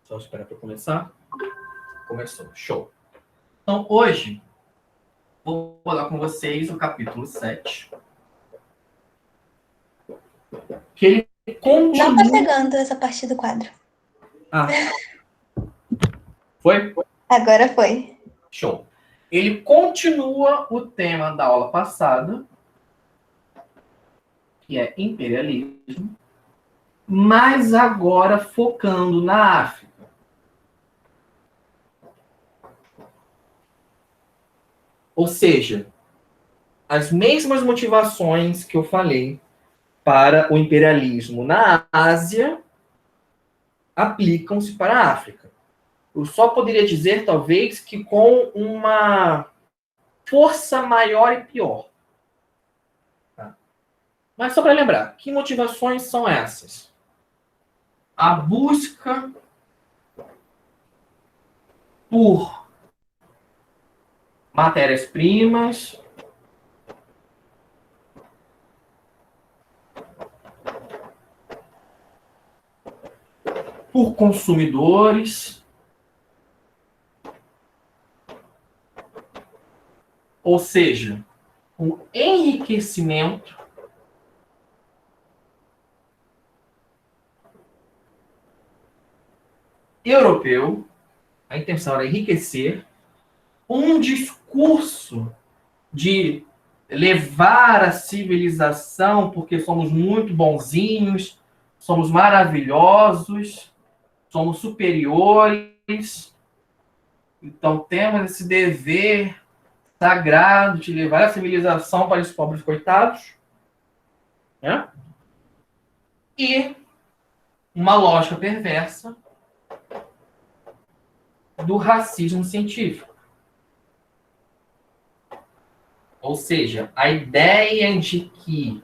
Só esperar para começar. Começou. Show. Então, hoje, vou falar com vocês o capítulo 7. Que ele continua... Não tá pegando essa parte do quadro. Ah. Foi? Agora foi. Show. Ele continua o tema da aula passada, que é imperialismo, mas agora focando na África. Ou seja, as mesmas motivações que eu falei para o imperialismo na Ásia aplicam-se para a África. Eu só poderia dizer, talvez, que com uma força maior e pior. Tá? Mas só para lembrar, que motivações são essas? A busca por matérias-primas, por consumidores, ou seja, o enriquecimento europeu, a intenção era enriquecer, um discurso de levar a civilização, porque somos muito bonzinhos, somos maravilhosos, somos superiores, então temos esse dever sagrado de levar a civilização para os pobres coitados, né? E uma lógica perversa do racismo científico. Ou seja, a ideia de que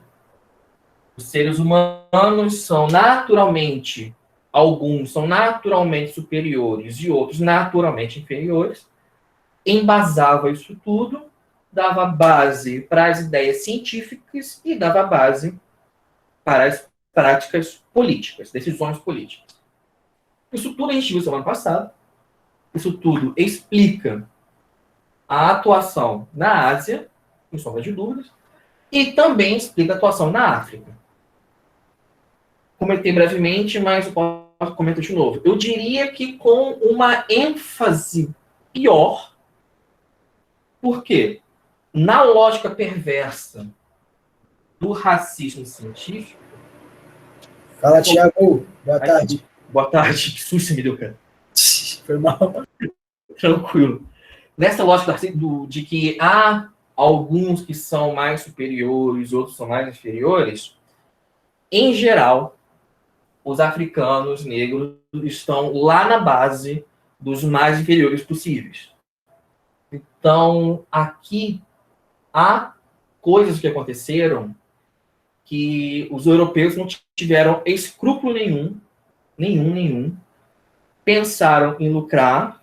os seres humanos são naturalmente, alguns são naturalmente superiores e outros naturalmente inferiores, embasava isso tudo, dava base para as ideias científicas e dava base para as práticas políticas, decisões políticas. Isso tudo a gente viu semana passada. Isso tudo explica a atuação na Ásia, sem sombra de dúvidas, e também explica a atuação na África. Comentei brevemente, mas eu posso comentar de novo. Eu diria que com uma ênfase pior, porque na lógica perversa do racismo científico... Fala, Thiago. Boa tarde. Boa tarde. Que susto me deu, cara. Foi mal. Tranquilo. Nessa lógica de que há alguns que são mais superiores, outros são mais inferiores, em geral, os africanos negros estão lá na base dos mais inferiores possíveis. Então, aqui há coisas que aconteceram que os europeus não tiveram escrúpulo nenhum, pensaram em lucrar,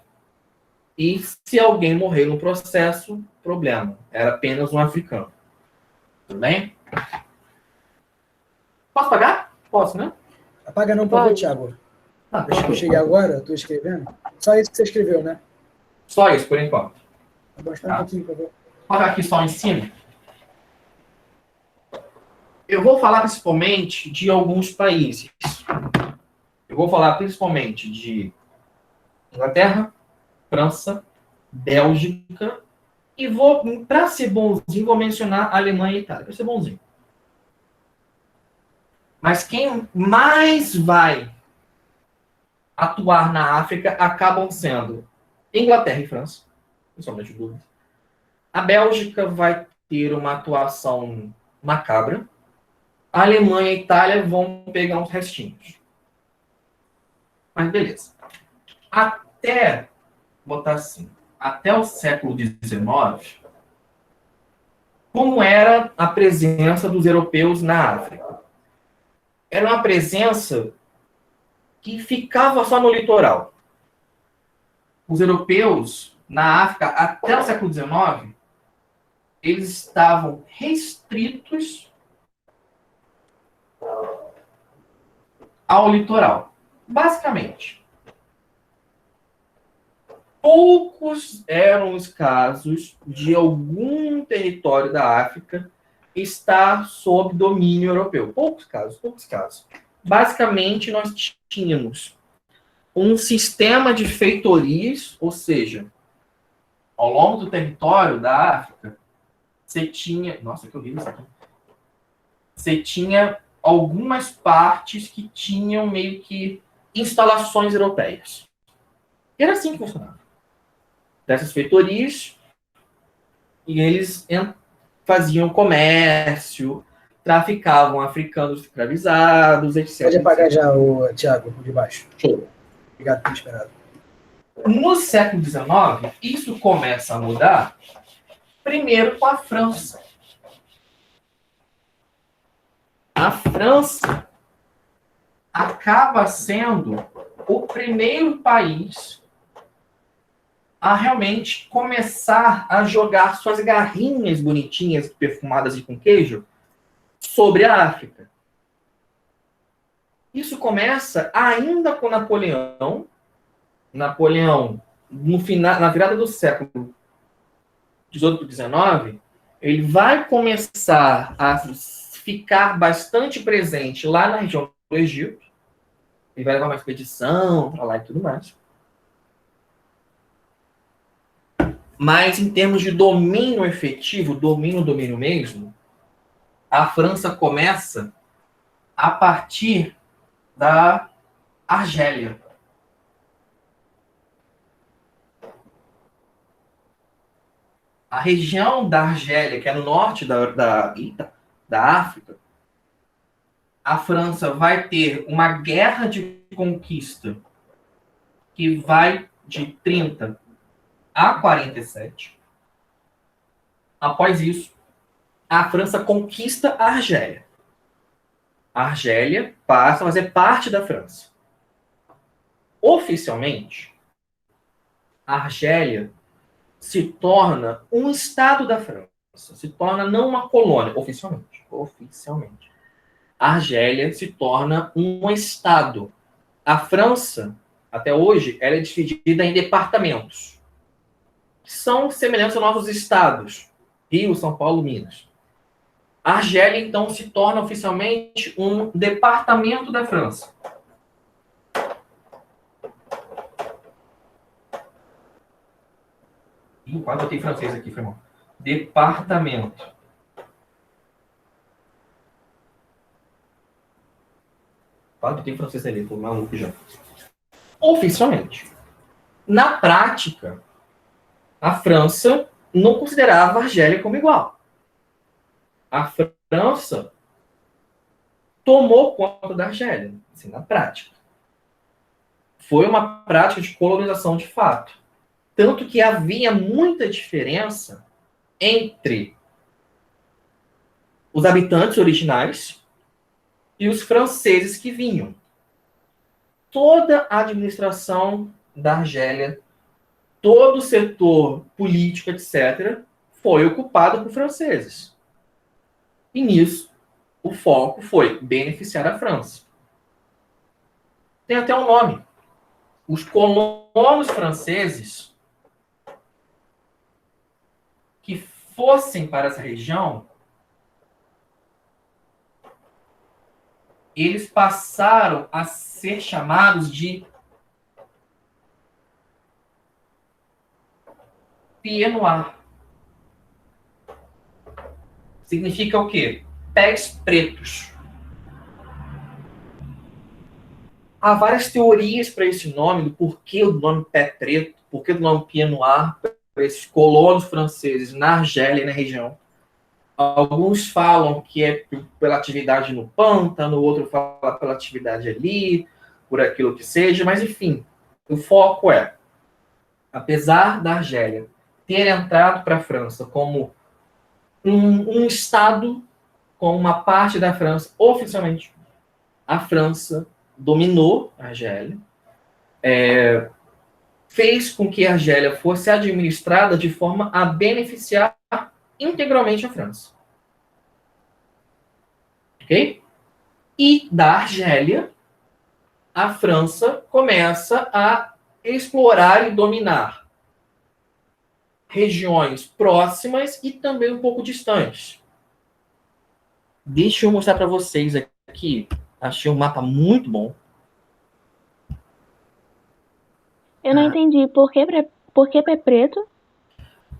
e se alguém morrer no processo, problema. Era apenas um africano. Tudo bem? Posso pagar? Posso, né? Apaga não, por favor, Thiago. Deixa eu chegar agora, estou escrevendo. Só isso que você escreveu, né? Só isso, por enquanto. Tá bom, espera um pouquinho, por favor. Coloca aqui só em cima. Eu vou falar principalmente de alguns países. Eu vou falar principalmente de Inglaterra, França, Bélgica, e vou, para ser bonzinho, vou mencionar Alemanha e Itália, para ser bonzinho. Mas quem mais vai atuar na África acabam sendo Inglaterra e França, principalmente dúvida. A Bélgica vai ter uma atuação macabra. A Alemanha e a Itália vão pegar uns restinhos. Mas beleza. Até, botar assim, até o século XIX, como era a presença dos europeus na África? Era uma presença que ficava só no litoral. Os europeus na África, até o século XIX, eles estavam restritos ao litoral. Basicamente. poucos eram os casos de algum território da África estar sob domínio europeu. Poucos casos, poucos casos. Basicamente, nós tínhamos um sistema de feitorias, ou seja, ao longo do território da África, você tinha... Nossa, que horrível isso aqui. Você tinha algumas partes que tinham meio que instalações europeias. E era assim que funcionava. Dessas feitorias, e eles faziam comércio, traficavam africanos escravizados, etc. Pode apagar já, o Thiago, de baixo. Show. Obrigado por ter esperado. No século XIX, isso começa a mudar, primeiro com a França. A França acaba sendo o primeiro país a realmente começar a jogar suas garrinhas bonitinhas, perfumadas e com queijo, sobre a África. Isso começa ainda com Napoleão. Napoleão, no final, na virada do século XVIII para XIX, ele vai começar a ficar bastante presente lá na região do Egito. Ele vai levar uma expedição para lá e tudo mais. Mas em termos de domínio efetivo, domínio mesmo, a França começa a partir da Argélia. A região da Argélia, que é no norte da África, a França vai ter uma guerra de conquista que vai de 30 a 47. Após isso, a França conquista a Argélia. A Argélia passa a fazer parte da França. Oficialmente, a Argélia se torna um estado da França. Se torna não uma colônia, oficialmente. Oficialmente. A Argélia se torna um estado. A França, até hoje, ela é dividida em departamentos, que são semelhantes a novos estados. Rio, São Paulo, Minas. A Argélia, então, se torna oficialmente um departamento da França. Quase botei francês aqui, foi mal. Departamento. Quase botei francês ali, tô maluco já. Oficialmente. Na prática, a França não considerava a Argélia como igual. A França tomou conta da Argélia, assim, na prática. Foi uma prática de colonização de fato. Tanto que havia muita diferença entre os habitantes originais e os franceses que vinham. Toda a administração da Argélia, todo o setor político, etc., foi ocupado por franceses. E nisso, o foco foi beneficiar a França. Tem até um nome. Os colonos franceses que fossem para essa região, eles passaram a ser chamados de pieds noirs. Significa o quê? Pés pretos. Há várias teorias para esse nome, do porquê do nome pé preto, porquê do nome pieds noirs, para esses colonos franceses na Argélia e na região. Alguns falam que é pela atividade no pântano, outro fala pela atividade ali, por aquilo que seja, mas enfim, o foco é, apesar da Argélia ter entrado para a França como um estado, como uma parte da França, oficialmente, a França dominou a Argélia, fez com que a Argélia fosse administrada de forma a beneficiar integralmente a França. Ok? E da Argélia, a França começa a explorar e dominar regiões próximas e também um pouco distantes. Deixa eu mostrar para vocês aqui. Achei um mapa muito bom. Eu não entendi. Por que pé preto?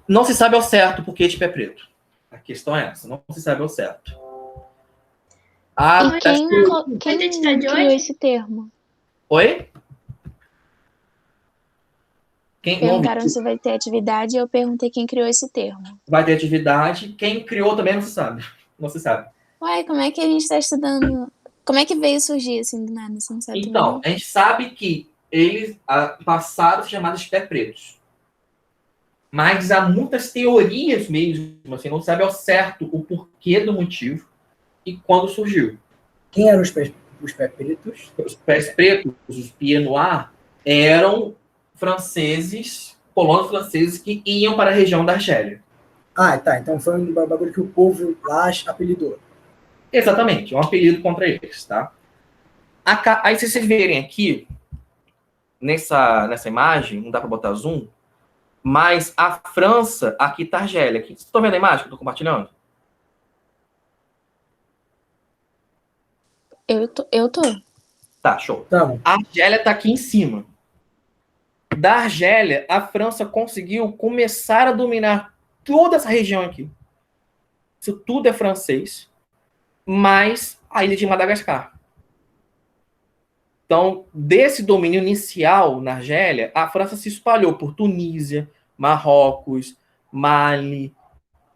Não se sabe ao certo por que de pé preto. A questão é essa. Não se sabe ao certo. E quem criou esse termo? Oi? Perguntaram se vai ter atividade e eu perguntei quem criou esse termo. Vai ter atividade. Quem criou também não se sabe. Não se sabe. Uai, como é que a gente está estudando? Como é que veio surgir assim do nada? Você não sabe Então, também? a gente sabe que eles passaram a ser chamados de pé pretos. Mas há muitas teorias mesmo, assim, não sabe ao certo o porquê do motivo e quando surgiu. Quem eram os pés pretos? Os pés pretos, os pieds noirs, eram franceses, colonos franceses que iam para a região da Argélia. Ah, tá. Então foi um bagulho que o povo lá apelidou. Exatamente, um apelido contra eles, tá? Aí, se vocês verem aqui, nessa imagem, não dá para botar zoom, mas a França, aqui está a Argélia. Vocês estão vendo a imagem que eu estou compartilhando? Eu tô. Tá, show. Tá bom. A Argélia está aqui em cima. Da Argélia, a França conseguiu começar a dominar toda essa região aqui. Isso tudo é francês, mais a ilha de Madagascar. Então, desse domínio inicial na Argélia, a França se espalhou por Tunísia, Marrocos, Mali,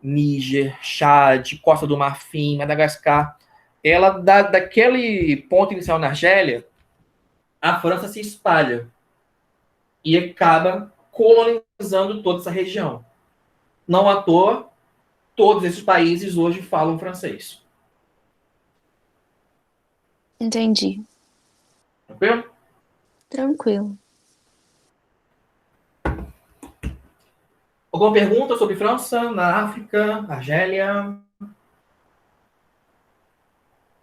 Níger, Chad, Costa do Marfim, Madagascar. Ela, daquele ponto inicial na Argélia, a França se espalha e acaba colonizando toda essa região. Não à toa, todos esses países hoje falam francês. Entendi. Tranquilo? Tranquilo. Alguma pergunta sobre França, na África, Argélia?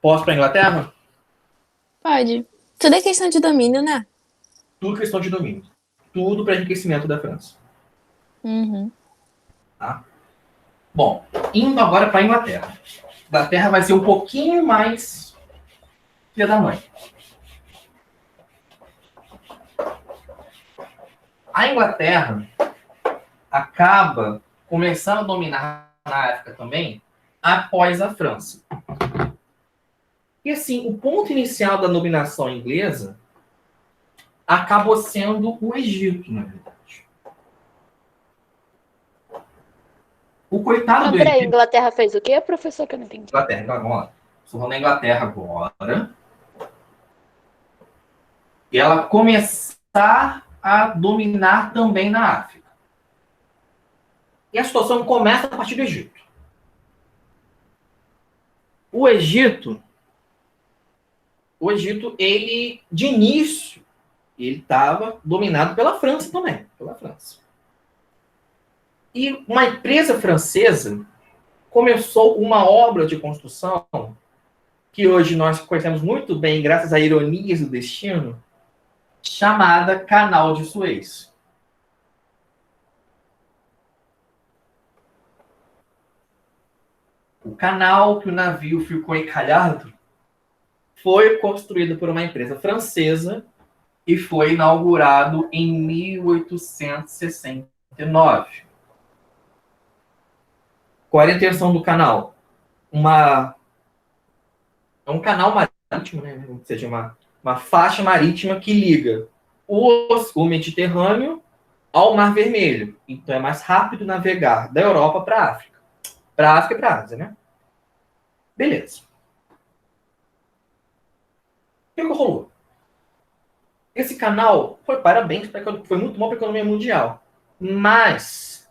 Posso para a Inglaterra? Pode. Tudo é questão de domínio, né? Tudo questão de domínio. Tudo para enriquecimento da França. Uhum. Tá? Bom, indo agora para a Inglaterra. A Inglaterra vai ser um pouquinho mais filha da mãe. A Inglaterra acaba começando a dominar na África também após a França. E assim, o ponto inicial da dominação inglesa acabou sendo o Egito, na verdade. O coitado do Peraí, Egito... Inglaterra fez o quê, professor, que eu não entendi? Inglaterra, então, vamos lá. Estou falando da Inglaterra agora. E ela começar a dominar também na África. E a situação começa a partir do Egito. O Egito, ele, de início, ele estava dominado pela França também. Pela França. E uma empresa francesa começou uma obra de construção que hoje nós conhecemos muito bem, graças a ironias do destino, chamada Canal de Suez. O canal que o navio ficou encalhado foi construído por uma empresa francesa e foi inaugurado em 1869. Qual era a intenção do canal? É um canal marítimo, né? Ou seja, uma faixa marítima que liga o Mediterrâneo ao Mar Vermelho. Então é mais rápido navegar da Europa para a África. Para a África e para a Ásia, né? Beleza. O que rolou? Esse canal foi muito bom para a economia mundial, mas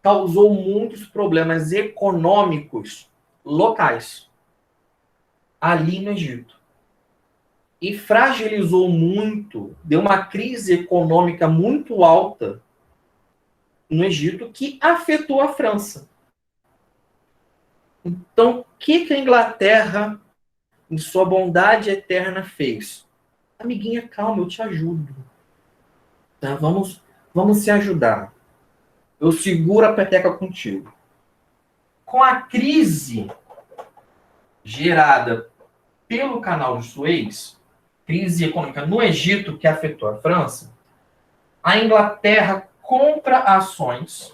causou muitos problemas econômicos locais ali no Egito. E fragilizou muito, deu uma crise econômica muito alta no Egito que afetou a França. Então, o que a Inglaterra, em sua bondade eterna, fez? Amiguinha, calma, eu te ajudo. Tá? Vamos se ajudar. Eu seguro a peteca contigo. Com a crise gerada pelo canal de Suez, crise econômica no Egito que afetou a França, a Inglaterra compra ações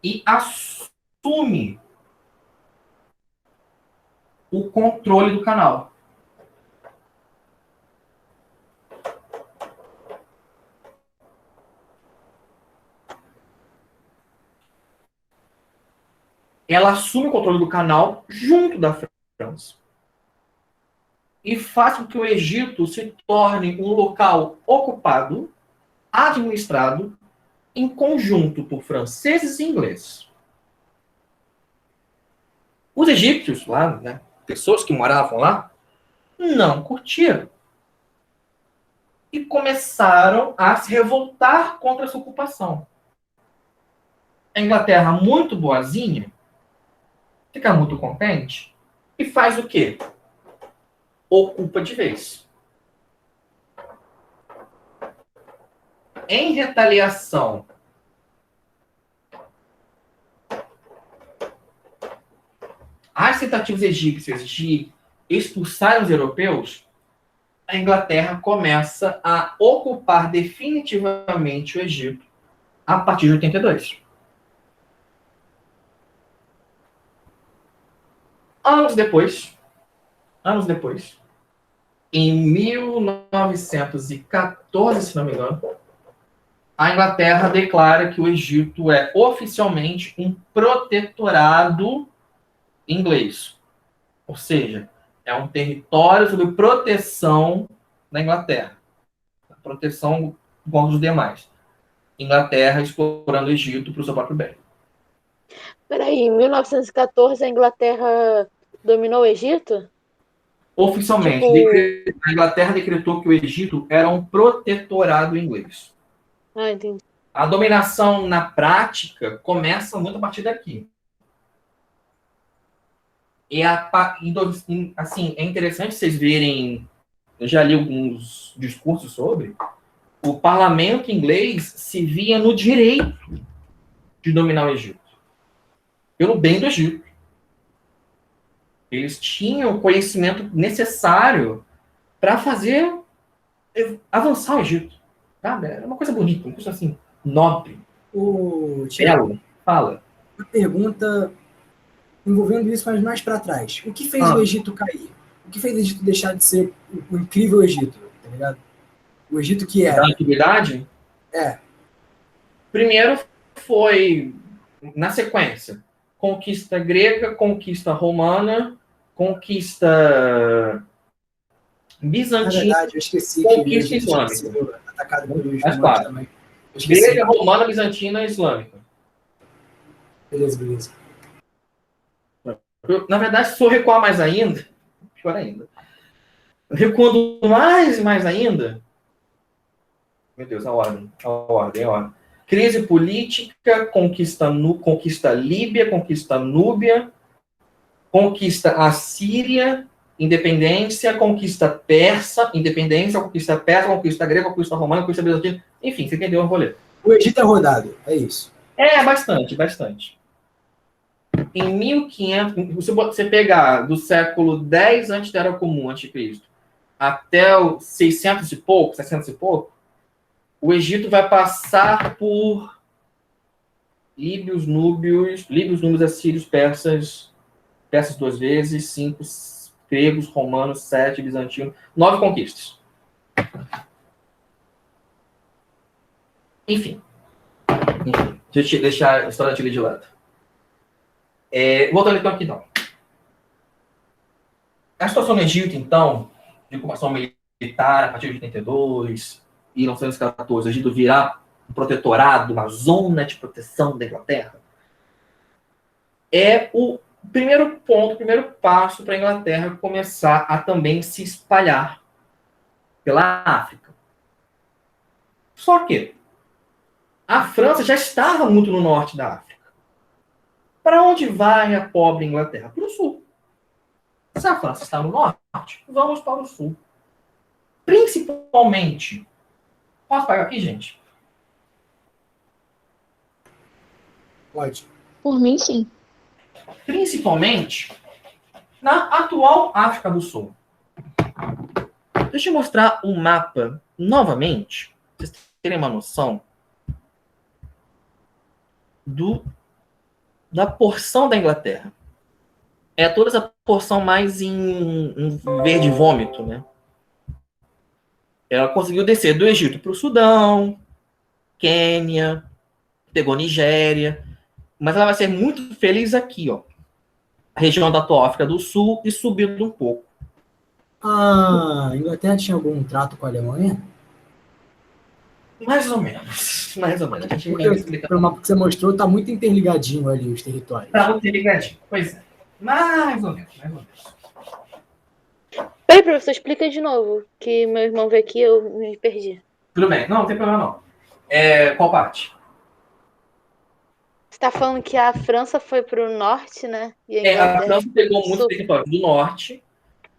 e assume o controle do canal. Ela assume o controle do canal junto da França e faz com que o Egito se torne um local ocupado, administrado, em conjunto por franceses e ingleses. Os egípcios lá, né, pessoas que moravam lá, não curtiram. E começaram a se revoltar contra essa ocupação. A Inglaterra, muito boazinha, fica muito contente e faz o quê? Ocupa de vez. Em retaliação às tentativas egípcias de expulsar os europeus, a Inglaterra começa a ocupar definitivamente o Egito a partir de 82. Anos depois, em 1914, se não me engano, a Inglaterra declara que o Egito é oficialmente um protetorado inglês. Ou seja, é um território sob proteção da Inglaterra. Proteção contra os demais. Inglaterra explorando o Egito para o seu próprio bem. Peraí, em 1914 a Inglaterra dominou o Egito? Oficialmente, Tipo- a Inglaterra decretou que o Egito era um protetorado inglês. Ah, entendi. A dominação na prática começa muito a partir daqui. Assim, é interessante vocês verem, eu já li alguns discursos sobre, o parlamento inglês se via no direito de dominar o Egito, pelo bem do Egito. Eles tinham o conhecimento necessário para fazer avançar o Egito. Sabe? Era uma coisa bonita, uma coisa assim, nobre. Tiago, Fala. uma pergunta envolvendo isso, mas mais para trás. O que fez o Egito cair? O que fez o Egito deixar de ser o incrível Egito? Tá ligado? O Egito que era. Da antiguidade? É. Primeiro foi, na sequência, conquista grega, conquista romana, conquista bizantina. Na verdade, eu esqueci conquista que islâmica. tinha sido atacado pelos Faz romanos parte. também. Eu esqueci. Grega, romana, bizantina e islâmica. Beleza. Na verdade, se eu recuar mais ainda, pior ainda. Recuando mais ainda, meu Deus, a ordem. Crise política, conquista Líbia, conquista Núbia, conquista Assíria, independência, conquista persa, independência, conquista persa, conquista grega, conquista romana, conquista bizantina. Enfim, você entendeu o rolê. O Egito é rodado, é isso. É, bastante. Em 1500, se você pegar do século 10 antes da Era Comum, antes de Cristo, até o 600 e pouco, 700 e pouco, o Egito vai passar por líbios, núbios, assírios, persas 2 vezes, 5 gregos, romanos, 7 bizantinos, 9 conquistas. Enfim. Deixa eu deixar a história de lado. Voltando então aqui, não. A situação no Egito, então, de ocupação militar a partir de 82 e 1914, o Egito virar um protetorado, uma zona de proteção da Inglaterra, é o primeiro ponto, o primeiro passo para a Inglaterra começar a também se espalhar pela África. Só que a França já estava muito no norte da África. Para onde vai a pobre Inglaterra? Para o sul. Se a França está no norte, vamos para o sul. Principalmente. Posso pagar aqui, gente? Pode. Por mim, sim. Principalmente na atual África do Sul. Deixa eu mostrar o mapa novamente, para vocês terem uma noção da porção da Inglaterra. É toda essa porção mais em verde vômito, né? Ela conseguiu descer do Egito para o Sudão, Quênia, pegou Nigéria, mas ela vai ser muito feliz aqui, ó. A região da atual África do Sul e subindo um pouco. A Inglaterra tinha algum trato com a Alemanha? Mais ou menos. Mais ou menos. A gente vai Porque, explicar. pelo mapa que você mostrou, tá muito interligadinho ali os territórios. Tá muito ligadinho. Pois é. Mais ou menos, mais ou menos. Peraí, professor, explica de novo. Que meu irmão veio aqui e eu me perdi. Tudo bem. Não tem problema não. Qual parte? Você tá falando que a França foi pro norte, né? E a A Inglaterra França pegou pro muito sul. território do norte.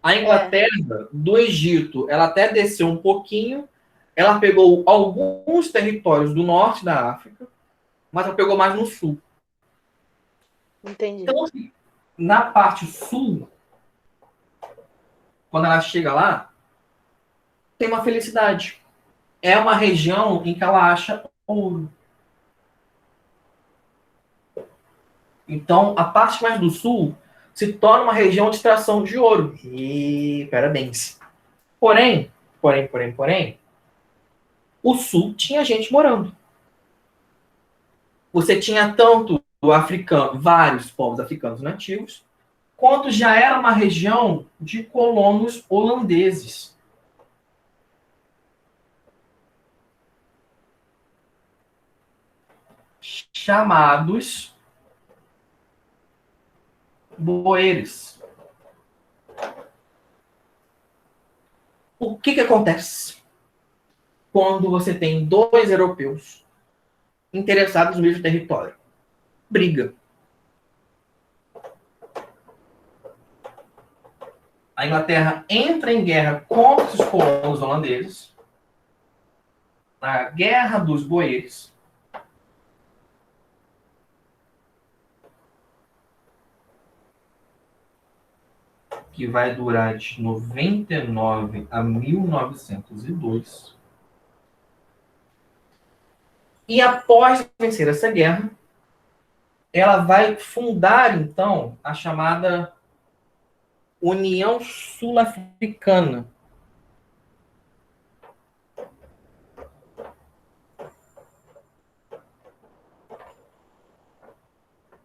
A Inglaterra, do Egito, ela até desceu um pouquinho. Ela pegou alguns territórios do norte da África, mas ela pegou mais no sul. Entendi. Então, assim, na parte sul, quando ela chega lá, tem uma felicidade. É uma região em que ela acha ouro. Então, a parte mais do sul se torna uma região de extração de ouro. E parabéns. Porém, o sul tinha gente morando. Você tinha tanto vários povos africanos nativos, quanto já era uma região de colonos holandeses. Chamados boeres. O que acontece quando você tem dois europeus interessados no mesmo território? Briga. A Inglaterra entra em guerra contra os colonos holandeses, na Guerra dos Boeres, que vai durar de 99 a 1902. E após vencer essa guerra, ela vai fundar, então, a chamada União Sul-Africana.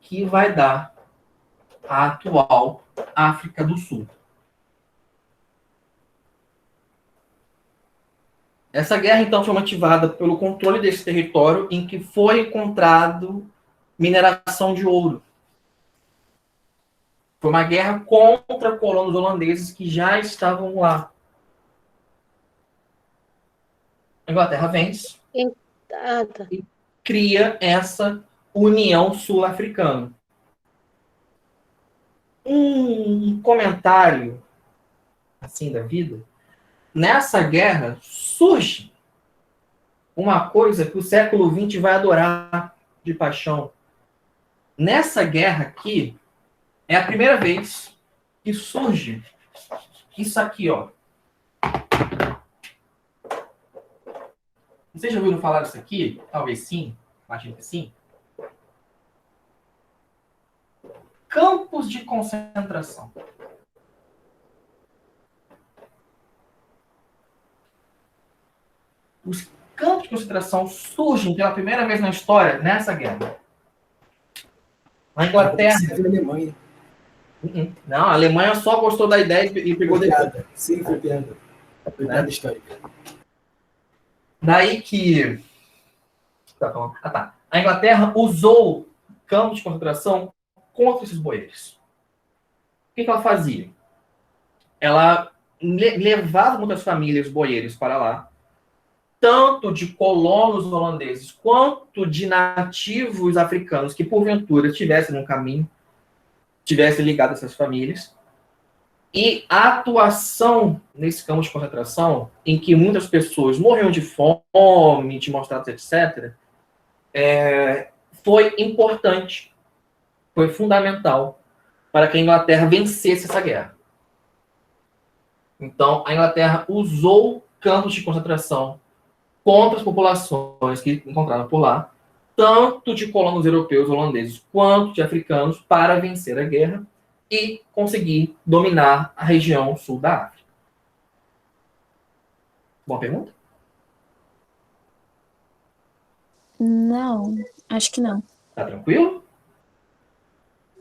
Que vai dar a atual África do Sul. Essa guerra, então, foi motivada pelo controle desse território em que foi encontrado mineração de ouro. Foi uma guerra contra colonos holandeses que já estavam lá. A Inglaterra vence Tá. e cria essa União Sul-Africana. Um comentário assim da vida. Nessa guerra surge uma coisa que o século XX vai adorar de paixão. Nessa guerra aqui, é a primeira vez que surge isso aqui, ó. Vocês já ouviram falar disso aqui? Talvez sim, imagino que sim. Campos de concentração. Os campos de concentração surgem pela primeira vez na história nessa guerra. Na Inglaterra. Você viu a Alemanha. Não, a Alemanha só gostou da ideia e pegou Foi depois. piada. Sim, foi piada. Foi piada histórica. Daí que. Tá. A Inglaterra usou campos de concentração contra esses boeres. O que ela fazia? Ela levava muitas famílias boeiros para lá, tanto de colonos holandeses quanto de nativos africanos que, porventura, estivessem no caminho, estivessem ligados a essas famílias. E a atuação nesse campo de concentração, em que muitas pessoas morriam de fome, de maus-tratos, etc., foi importante, foi fundamental para que a Inglaterra vencesse essa guerra. Então, a Inglaterra usou campos de concentração contra as populações que encontraram por lá, tanto de colonos europeus, holandeses, quanto de africanos, para vencer a guerra e conseguir dominar a região sul da África. Boa pergunta? Não, acho que não. Tá tranquilo?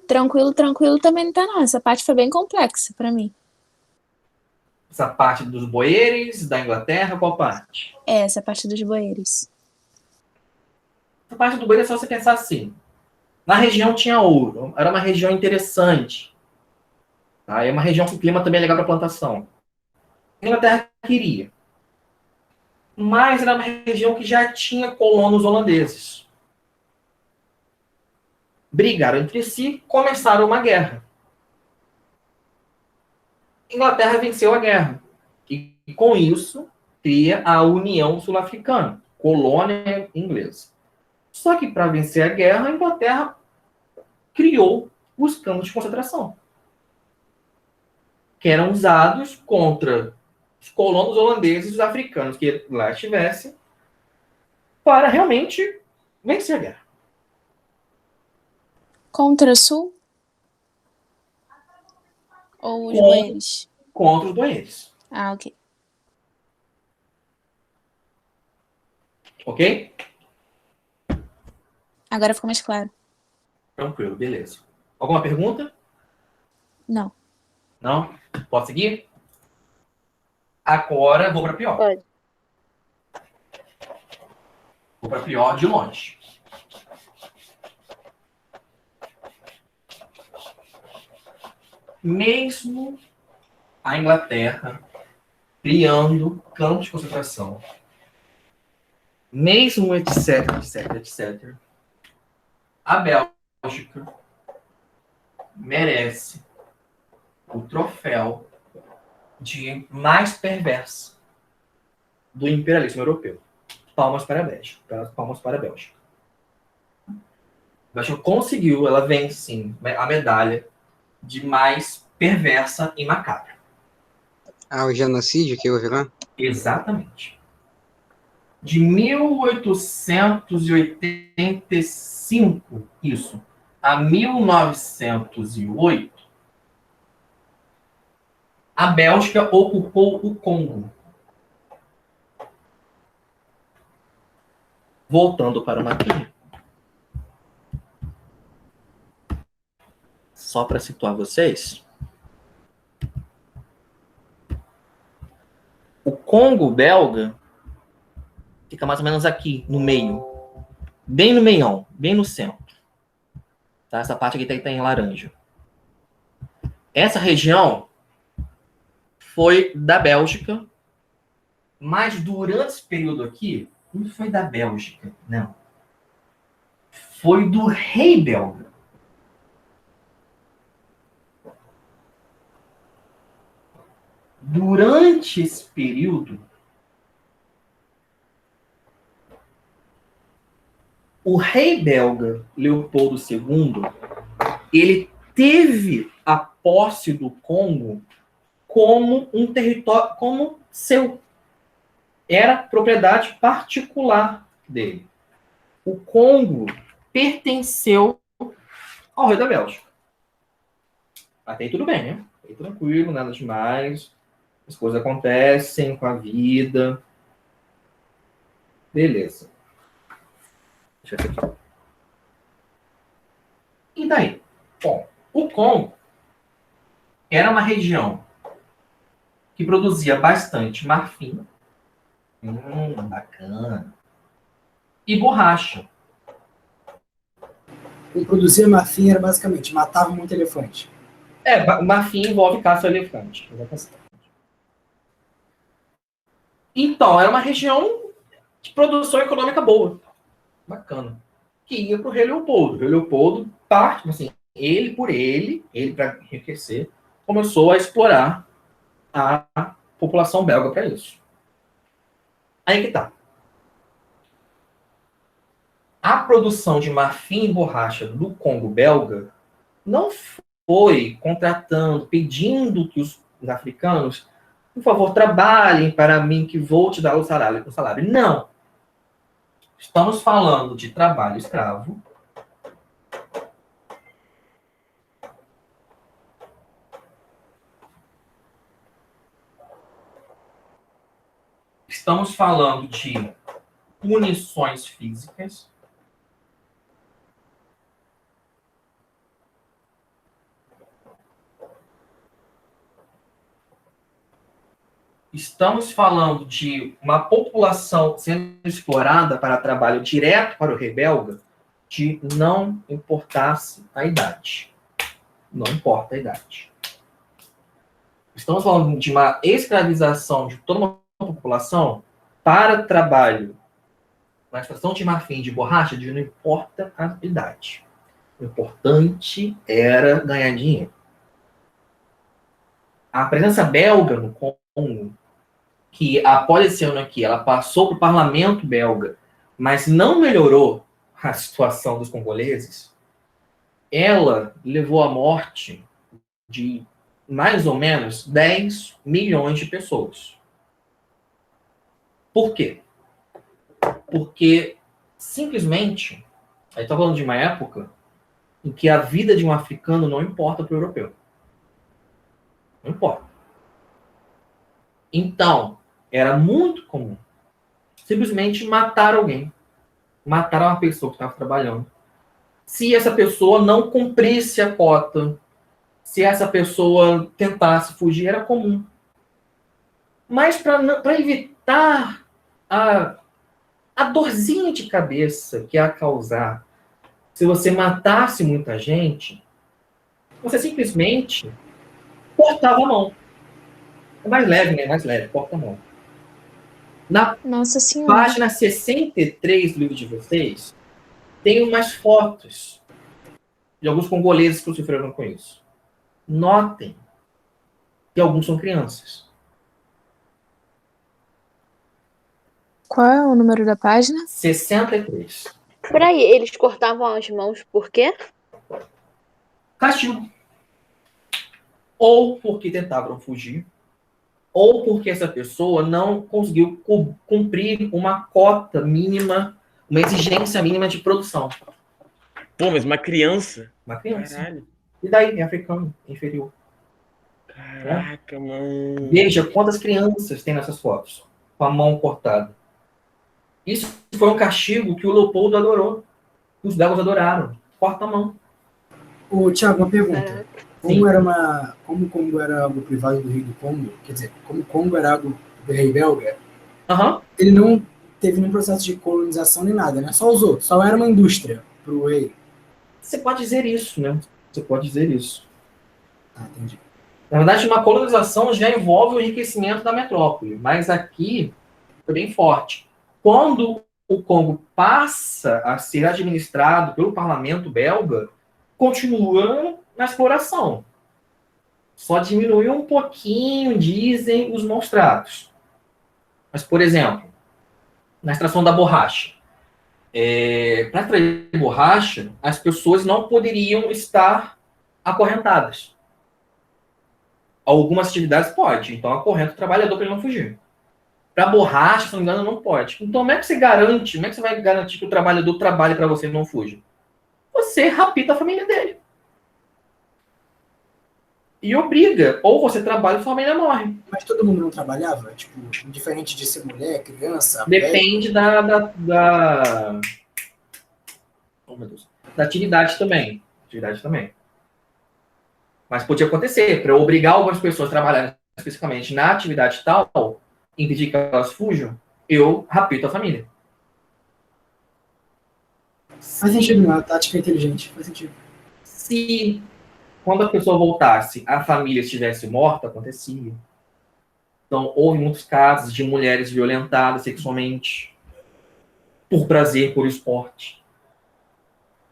Tranquilo também não tá, não. Essa parte foi bem complexa pra mim. Essa parte dos boeres, da Inglaterra, qual parte? Essa parte dos boeres. Essa parte do boeiro é só você pensar assim. Na região tinha ouro, era uma região interessante. Tá? É uma região que o clima também é legal para plantação. A Inglaterra queria. Mas era uma região que já tinha colonos holandeses. Brigaram entre si, começaram uma guerra. A Inglaterra venceu a guerra. E com isso, cria a União Sul-Africana, colônia inglesa. Só que para vencer a guerra, a Inglaterra criou os campos de concentração, que eram usados contra os colonos holandeses e os africanos que lá estivessem, para realmente vencer a guerra. Contra o sul? Ou os Com- boeres? Contra os boeres. Ah, ok. Ok? Agora ficou mais claro. Tranquilo, beleza. Alguma pergunta? Não. Não? Pode seguir? Agora vou para pior. Pode. Vou para pior de longe. Mesmo a Inglaterra criando campos de concentração, mesmo etc, a Bélgica merece o troféu de mais perversa do imperialismo europeu. Palmas para a Bélgica. Palmas para a Bélgica. A Bélgica conseguiu, ela vence sim, a medalha de mais perversa e macabra. Ah, o genocídio que houve lá? Exatamente. De 1885, isso, a 1908, a Bélgica ocupou o Congo. Voltando para o mapinha. Só para situar vocês. O Congo belga fica mais ou menos aqui, no meio. Bem no meião, bem no centro. Tá? Essa parte aqui tá em laranja. Essa região foi da Bélgica, mas durante esse período aqui, não foi da Bélgica, não. Foi do rei belga. Durante esse período, o rei belga Leopoldo II, ele teve a posse do Congo como um território, como seu. Era propriedade particular dele. O Congo pertenceu ao rei da Bélgica. Até aí tudo bem, né? Aí tranquilo, nada demais. As coisas acontecem com a vida. Beleza. Deixa eu ver aqui. E daí? Bom, o Congo era uma região que produzia bastante marfim. Bacana. E borracha. O produzir marfim era basicamente matava muito elefante. Marfim envolve caça ao elefante. Então, era uma região de produção econômica boa. Bacana. Que ia para o rei Leopoldo. O rei Leopoldo, parte, assim, ele para enriquecer, começou a explorar a população belga para isso. Aí que tá. A produção de marfim e borracha do Congo belga não foi contratando, pedindo que os africanos, por favor, trabalhem para mim que vou te dar o salário. Não. Estamos falando de trabalho escravo. Estamos falando de punições físicas. Estamos falando de uma população sendo explorada para trabalho direto para o rei belga, de não importasse a idade. Não importa a idade. Estamos falando de uma escravização de toda uma população para trabalho na extração de marfim de borracha, de não importa a idade. O importante era ganhar dinheiro. A presença belga no Congo, que após esse ano aqui, ela passou para o parlamento belga, mas não melhorou a situação dos congoleses, ela levou à morte de mais ou menos 10 milhões de pessoas. Por quê? Porque, simplesmente, a gente está falando de uma época em que a vida de um africano não importa para o europeu. Não importa. Então, era muito comum simplesmente matar alguém. Matar uma pessoa que estava trabalhando. Se essa pessoa não cumprisse a cota, se essa pessoa tentasse fugir, era comum. Mas para evitar a dorzinha de cabeça que ia causar se você matasse muita gente, você simplesmente cortava a mão. É mais leve, né? Mais leve, corta a mão. Na Nossa Senhora. página 63 do livro de vocês, tem umas fotos de alguns congoleses que sofreram com isso. Notem que alguns são crianças. Qual é o número da página? 63. Peraí, eles cortavam as mãos por quê? Castigo. Ou porque tentavam fugir, ou porque essa pessoa não conseguiu cumprir uma cota mínima, uma exigência mínima de produção. Pô, mas uma criança? Uma criança. Caralho. E daí? É africano, inferior. Caraca, mano. Veja quantas crianças tem nessas fotos, com a mão cortada. Isso foi um castigo que o Leopoldo adorou. Os belgas adoraram. Corta a mão. Ô, Thiago, uma pergunta. Sim. Como o Congo era algo privado do rei do Congo, quer dizer, como o Congo era algo do rei belga, Aham. ele não teve nenhum processo de colonização nem nada, né? Só era uma indústria pro rei. Você pode dizer isso, né? Você pode dizer isso. Ah, entendi. Na verdade, uma colonização já envolve o enriquecimento da metrópole, mas aqui foi bem forte. Quando o Congo passa a ser administrado pelo parlamento belga, continua na exploração. Só diminuiu um pouquinho, dizem os maus tratos. Mas, por exemplo, na extração da borracha. Para extrair borracha, as pessoas não poderiam estar acorrentadas. Algumas atividades pode, então acorrenta o trabalhador para ele não fugir. Para borracha, se não me engano, não pode. Então, como é que você garante, como é que você vai garantir que o trabalhador trabalhe para você e não fuja? Você rapita a família dele. E obriga. Ou você trabalha e sua família morre. Mas todo mundo não trabalhava? Tipo, diferente de ser mulher, criança? Depende oh, meu Deus. Da atividade também. Mas podia acontecer. Para obrigar algumas pessoas a trabalharem especificamente na atividade tal, impedir que elas fujam, eu rapito a família. Faz sentido, não. A tática é inteligente. Faz sentido. Se, quando a pessoa voltasse, a família estivesse morta, acontecia. Então, houve muitos casos de mulheres violentadas sexualmente. por prazer, por esporte,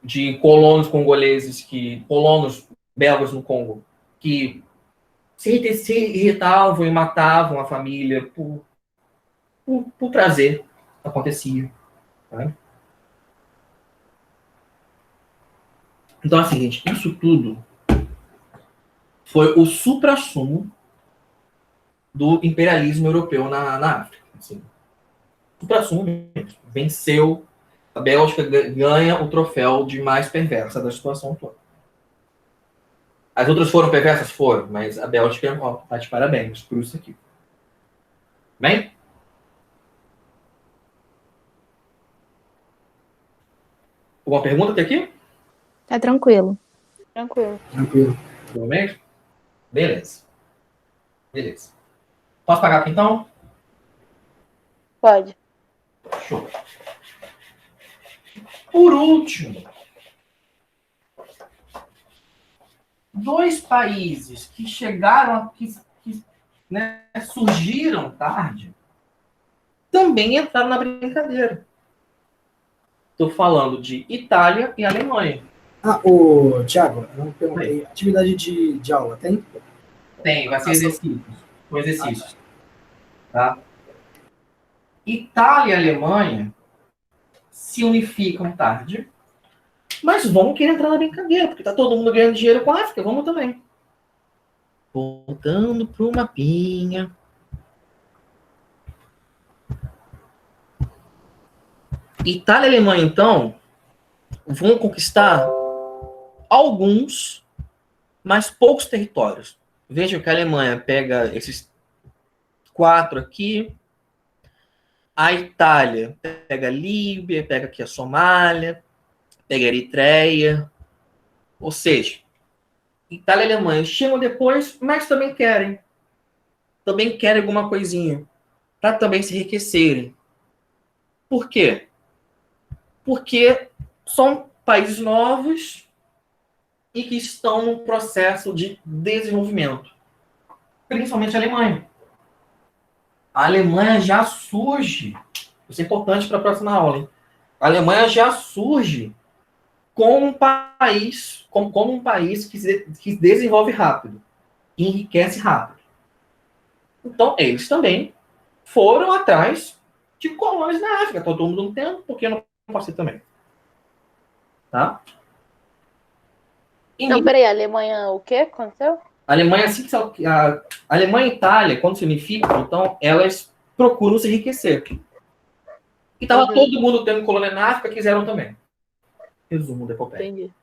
de colonos congoleses, colonos belgas no Congo, que se irritavam e matavam a família por prazer. Acontecia. Tá? Então, assim, gente, isso tudo foi o suprassumo do imperialismo europeu na África. Assim. Suprassumo mesmo. Venceu. A Bélgica ganha o troféu de mais perversa da situação toda. As outras foram perversas? Foram, mas a Bélgica está de parabéns por isso aqui. Bem? Alguma pergunta até aqui? Tá tranquilo. Tranquilo. Tranquilo. Tudo bem? Beleza. Beleza. Posso pagar aqui então? Pode. Show. Por último, 2 países que chegaram, né, surgiram tarde, também entraram na brincadeira. Estou falando de Itália e Alemanha. Thiago, eu não perguntei. Atividade de aula, tem? Tem, vai ser exercícios. Com exercícios. Tá? Itália e Alemanha se unificam tarde, mas vão querer entrar na brincadeira, porque tá todo mundo ganhando dinheiro com a África, vamos também. Voltando pro mapinha. Itália e Alemanha, então, vão conquistar alguns, mas poucos territórios. Vejam que a Alemanha pega esses 4 aqui, a Itália pega a Líbia, pega aqui a Somália, pega a Eritreia. Ou seja, Itália e Alemanha chegam depois, mas também querem. Também querem alguma coisinha. Para também se enriquecerem. Por quê? Porque são países novos e que estão num processo de desenvolvimento. Principalmente a Alemanha. A Alemanha já surge, isso é importante para a próxima aula, hein? A Alemanha já surge como um país, como um país que desenvolve rápido, que enriquece rápido. Então, eles também foram atrás de colônias na África. Todo mundo não tem, porque não pode ser também. Tá? Não, peraí, a Alemanha o quê? Aconteceu? A Alemanha, assim que a Alemanha e a Itália, quando se unificam, então, elas procuram se enriquecer. E estava todo mundo tendo colônia na África, quiseram também. Resumo da epopeia. Entendi.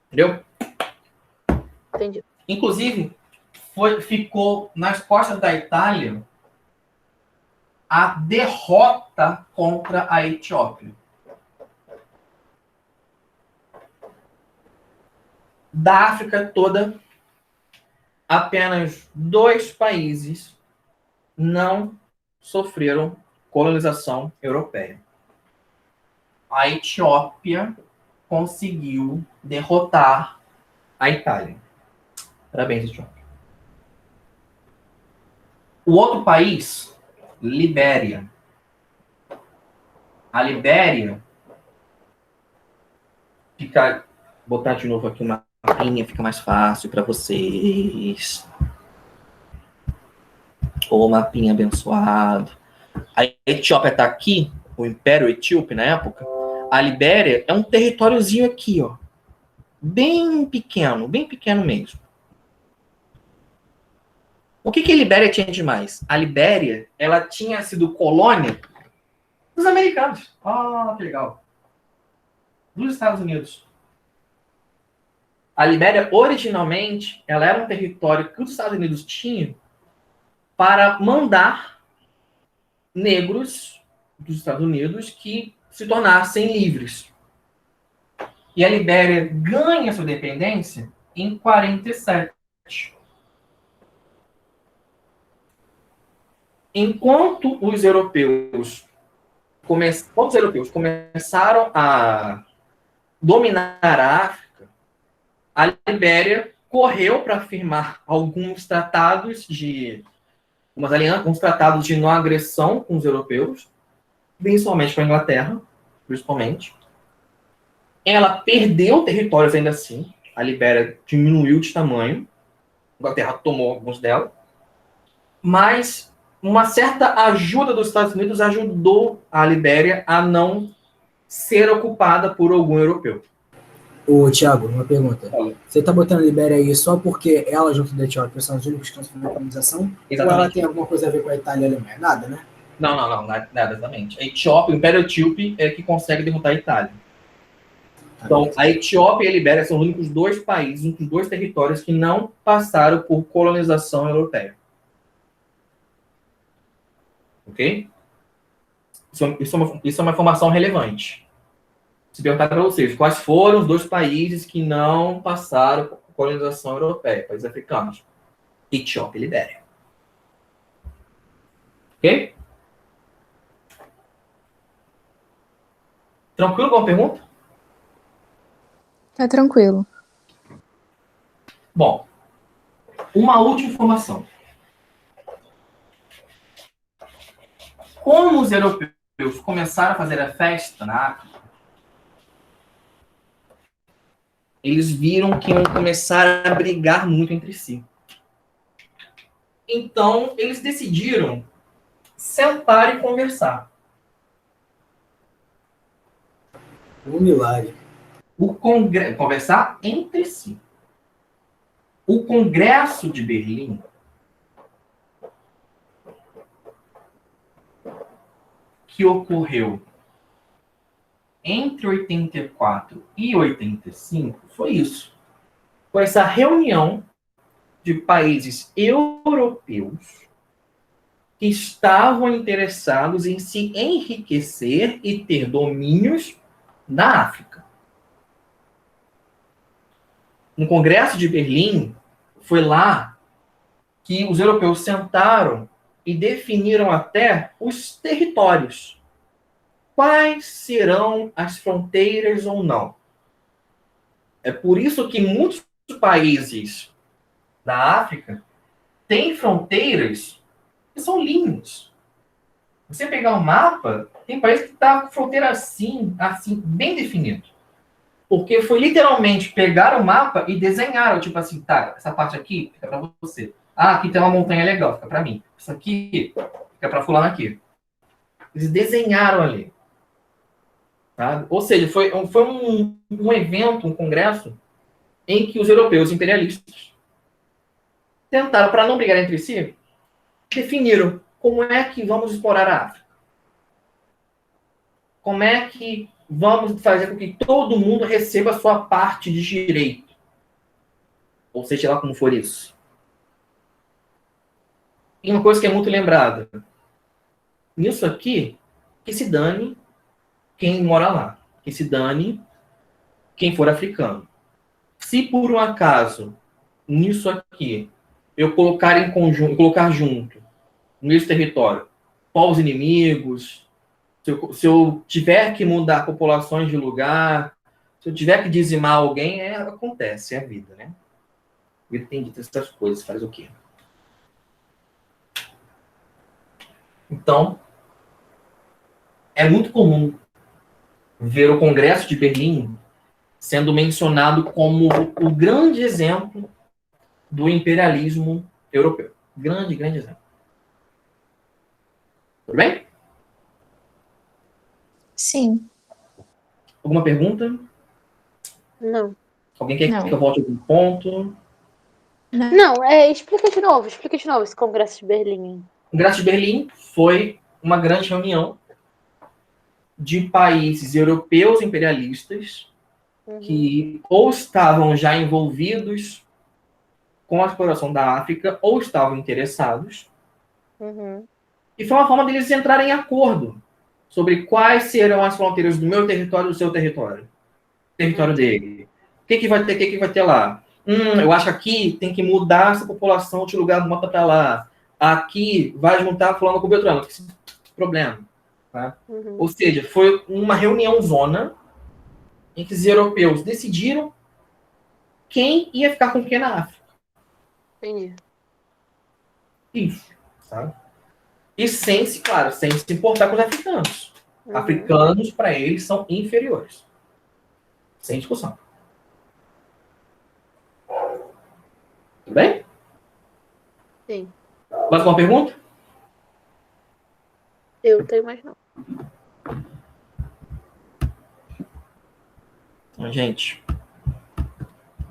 Entendeu? Entendi. Inclusive, ficou nas costas da Itália a derrota contra a Etiópia. Da África toda, apenas 2 países não sofreram colonização europeia. A Etiópia conseguiu derrotar a Itália. Parabéns, Etiópia. O outro país, Libéria. A Libéria fica... Vou botar de novo aqui uma mapinha, fica mais fácil para vocês. Ô, mapinha abençoado. A Etiópia está aqui, o Império Etíope na época. A Libéria é um territóriozinho aqui, ó. Bem pequeno mesmo. O que a Libéria tinha de mais? A Libéria, ela tinha sido colônia dos americanos. Ah, que legal. Dos Estados Unidos. A Libéria, originalmente, ela era um território que os Estados Unidos tinham para mandar negros dos Estados Unidos que se tornassem livres. E a Libéria ganha sua independência em 47. Enquanto os europeus começaram a dominar a África, a Libéria correu para firmar alguns tratados de não agressão com os europeus, principalmente com a Inglaterra, principalmente. Ela perdeu territórios ainda assim. A Libéria diminuiu de tamanho. A Inglaterra tomou alguns dela. Mas uma certa ajuda dos Estados Unidos ajudou a Libéria a não ser ocupada por algum europeu. Ô, Thiago, uma pergunta. Fala. Você tá botando a Libéria aí só porque ela, junto da Etiópia, são os únicos que estão sofrendo colonização? Exatamente. Ou ela tem alguma coisa a ver com a Itália e a Alemanha? Nada, né? Não, nada, exatamente. A Etiópia, o Império Etíope é que consegue derrotar a Itália. Então, a Etiópia e a Libéria são os únicos dois países, os únicos dois territórios que não passaram por colonização europeia. Ok? Isso é uma informação relevante. Se perguntar para vocês, quais foram os dois países que não passaram por colonização europeia? Países africanos. Etiópia e Libéria. Ok? Tranquilo com a pergunta? Tá tranquilo. Bom, uma última informação. Como os europeus começaram a fazer a festa na África, eles viram que iam começar a brigar muito entre si. Então, eles decidiram sentar e conversar. Um milagre. Conversar entre si. O Congresso de Berlim que ocorreu entre 84 e 85 foi isso. Foi essa reunião de países europeus que estavam interessados em se enriquecer e ter domínios na África. No Congresso de Berlim, foi lá que os europeus sentaram e definiram até os territórios. Quais serão as fronteiras ou não? É por isso que muitos países da África têm fronteiras que são linhas. Você pegar um mapa, tem país que está com fronteira assim, bem definido. Porque foi literalmente pegar o mapa e desenharam, tipo assim, tá, essa parte aqui fica para você. Ah, aqui tem uma montanha legal, fica para mim. Isso aqui fica para fulano aqui. Eles desenharam ali. Sabe? Ou seja, foi um evento, um congresso, em que os europeus imperialistas tentaram, para não brigar entre si, definiram como é que vamos explorar a África. Como é que vamos fazer com que todo mundo receba a sua parte de direito. Ou seja lá como for isso. E uma coisa que é muito lembrada. Nisso aqui, que se dane quem mora lá. Que se dane quem for africano. Se por um acaso, nisso aqui, eu colocar em conjunto, colocar junto, no mesmo território, povos inimigos, se eu tiver que mudar populações de lugar, se eu tiver que dizimar alguém, acontece, é a vida, né? A vida tem dito essas coisas, faz o quê? Então, é muito comum ver o Congresso de Berlim sendo mencionado como o grande exemplo do imperialismo europeu. Grande exemplo. Tudo bem? Sim. Alguma pergunta? Não. Alguém quer Não. que eu volte a algum ponto? Não, explica de novo esse Congresso de Berlim. O Congresso de Berlim foi uma grande reunião de países europeus imperialistas que ou estavam já envolvidos com a exploração da África ou estavam interessados. E foi uma forma deles entrarem em acordo sobre quais serão as fronteiras do meu território e do seu território. Território dele. O que vai ter lá? Eu acho que aqui tem que mudar essa população de lugar, bota para lá. Aqui vai juntar fulano com Beltrano. Esse problema. Tá? Ou seja, foi uma reunião zona em que os europeus decidiram quem ia ficar com quem na África. Entendi. Isso. Tá? E sem se importar com os africanos. Africanos, para eles, são inferiores. Sem discussão. Tudo bem? Sim. Mais uma pergunta? Eu tenho mais não. Então, gente,